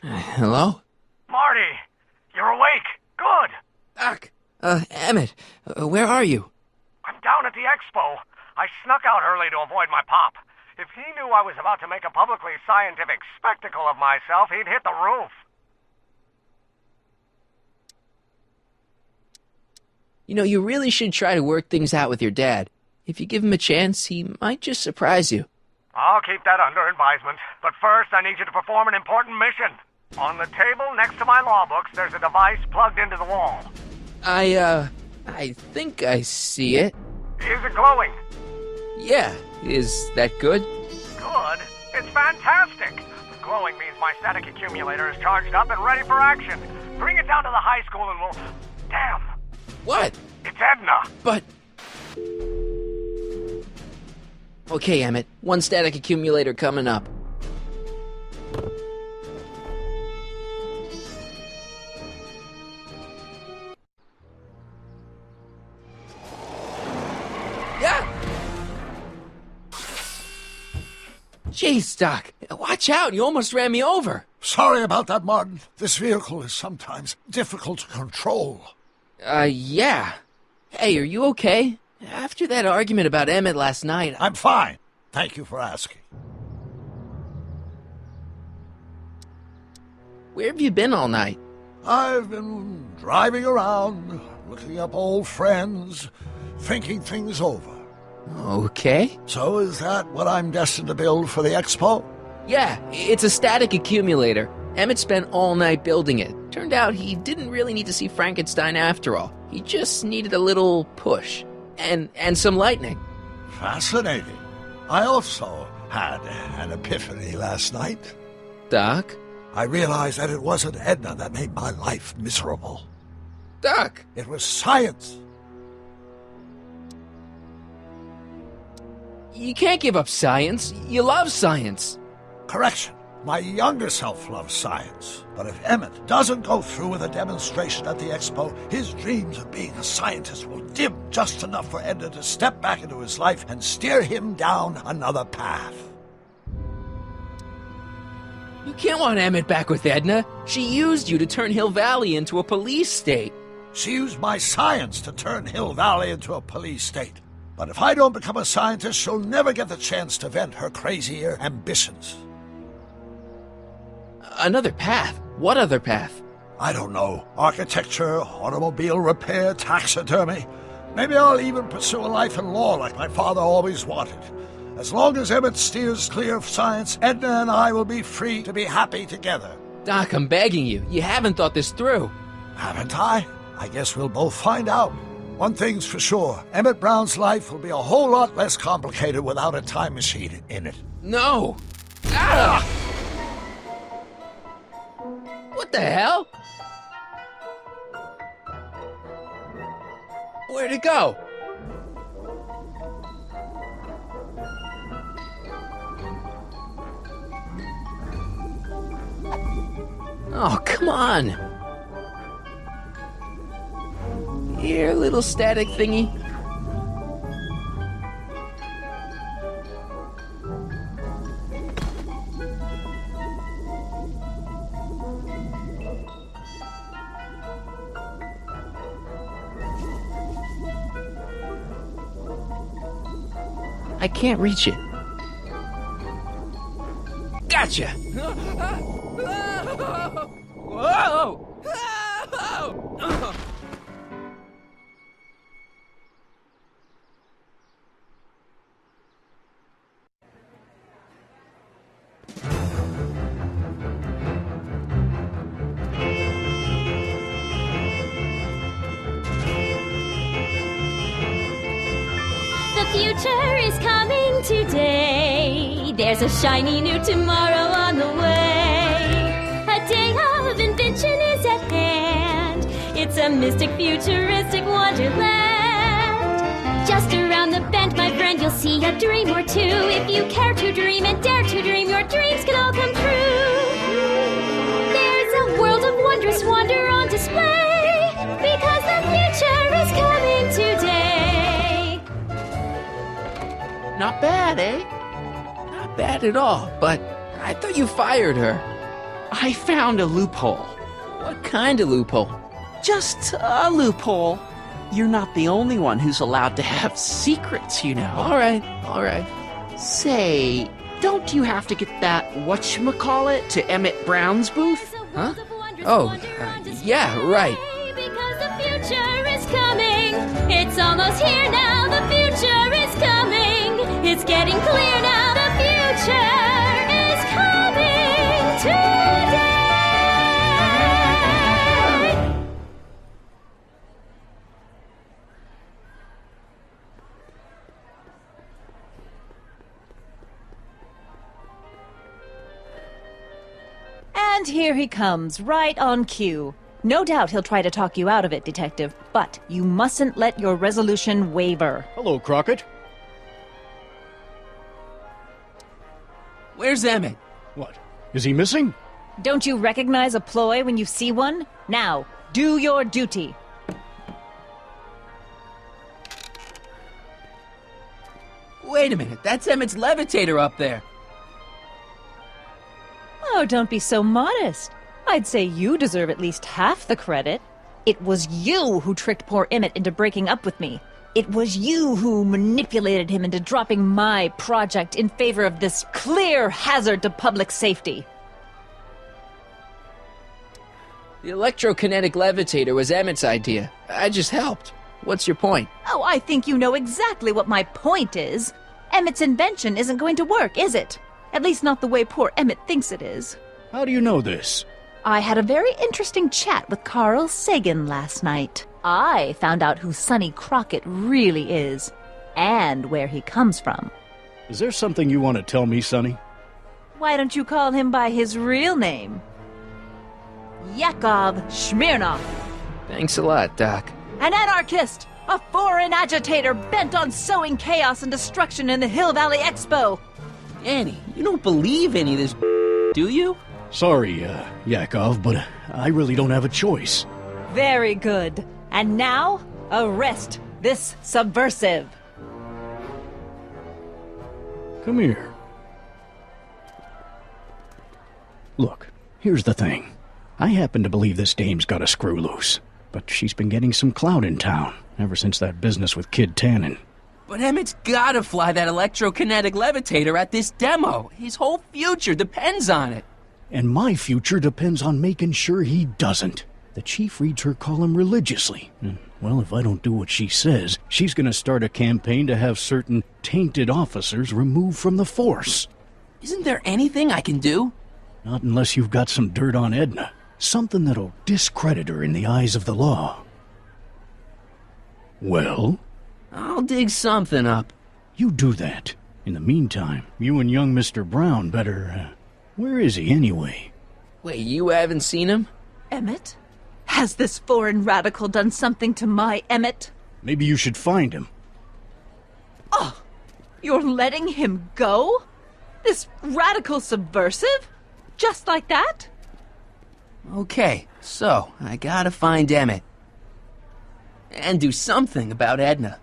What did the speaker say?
Hello? Marty, you're awake. Good. Doc. Emmett, where are you? I'm down at the expo. I snuck out early to avoid my pop. If he knew I was about to make a publicly scientific spectacle of myself, he'd hit the roof. You know, you really should try to work things out with your dad. If you give him a chance, he might just surprise you. I'll keep that under advisement. But first, I need you to perform an important mission. On the table next to my law books, there's a device plugged into the wall. I think I see it. Is it glowing? Yeah, is that good? Good? It's fantastic! Glowing means my static accumulator is charged up and ready for action. Bring it down to the high school and we'll... Damn! What? It's Edna! But... Okay, Emmett. One static accumulator coming up. Yeah! Jeez, Doc. Watch out. You almost ran me over. Sorry about that, Martin. This vehicle is sometimes difficult to control. Yeah. Hey, are you okay? After that argument about Emmett last night... I'm fine. Thank you for asking. Where have you been all night? I've been driving around, looking up old friends, thinking things over. Okay. So is that what I'm destined to build for the expo? Yeah, it's a static accumulator. Emmett spent all night building it. Turned out he didn't really need to see Frankenstein after all. He just needed a little push. And some lightning. Fascinating. I also had an epiphany last night. Doc? I realized that it wasn't Edna that made my life miserable. Doc! It was science. You can't give up science. You love science. Correction. My younger self loves science. But if Emmett doesn't go through with a demonstration at the expo, his dreams of being a scientist will dim just enough for Edna to step back into his life and steer him down another path. You can't want Emmett back with Edna. She used you to turn Hill Valley into a police state. She used my science to turn Hill Valley into a police state. But if I don't become a scientist, she'll never get the chance to vent her crazier ambitions. Another path? What other path? I don't know. Architecture, automobile repair, taxidermy. Maybe I'll even pursue a life in law like my father always wanted. As long as Emmett steers clear of science, Edna and I will be free to be happy together. Doc, I'm begging you. You haven't thought this through. Haven't I? I guess we'll both find out. One thing's for sure. Emmett Brown's life will be a whole lot less complicated without a time machine in it. No! Ah! What the hell? Where'd it go? Oh, come on. Here, little static thingy. I can't reach it. Gotcha! Whoa! The future is coming today. There's a shiny new tomorrow on the way. A day of invention is at hand. It's a mystic, futuristic wonderland. Just around the bend, my friend, you'll see a dream or two. If you care to dream and dare to dream, your dreams can all come true. There's a world of wondrous wonder on display, because the future is coming today. Not bad, eh? bad at all, but I thought you fired her. I found a loophole. What kind of loophole? Just a loophole. You're not the only one who's allowed to have secrets, you know. All right. Say, don't you have to get that whatchamacallit to Emmett Brown's booth? Huh? Oh, yeah, right. Because the future is coming. It's almost here now. The future is coming. It's getting clear now. The future is coming today. And here he comes, right on cue. No doubt he'll try to talk you out of it, Detective, but you mustn't let your resolution waver. Hello, Crockett. Where's Emmett? What? Is he missing? Don't you recognize a ploy when you see one? Now, do your duty. Wait a minute, that's Emmett's levitator up there. Oh, don't be so modest. I'd say you deserve at least half the credit. It was you who tricked poor Emmett into breaking up with me. It was you who manipulated him into dropping my project in favor of this clear hazard to public safety. The electrokinetic levitator was Emmett's idea. I just helped. What's your point? Oh, I think you know exactly what my point is. Emmett's invention isn't going to work, is it? At least not the way poor Emmett thinks it is. How do you know this? I had a very interesting chat with Carl Sagan last night. I found out who Sonny Crockett really is, and where he comes from. Is there something you want to tell me, Sonny? Why don't you call him by his real name? Yakov Smirnov. Thanks a lot, Doc. An anarchist! A foreign agitator bent on sowing chaos and destruction in the Hill Valley Expo! Annie, you don't believe any of this, do you? Sorry, Yakov, but I really don't have a choice. Very good. And now, arrest this subversive. Come here. Look, here's the thing. I happen to believe this dame's got a screw loose, but she's been getting some clout in town ever since that business with Kid Tannen. But Emmett's gotta fly that electrokinetic levitator at this demo. His whole future depends on it. And my future depends on making sure he doesn't. The chief reads her column religiously. And, well, if I don't do what she says, she's gonna start a campaign to have certain tainted officers removed from the force. Isn't there anything I can do? Not unless you've got some dirt on Edna. Something that'll discredit her in the eyes of the law. Well? I'll dig something up. You do that. In the meantime, you and young Mr. Brown better, where is he anyway? Wait, you haven't seen him? Emmett? Has this foreign radical done something to my Emmett? Maybe you should find him. Oh, you're letting him go? This radical subversive? Just like that? Okay, so I gotta find Emmett. And do something about Edna.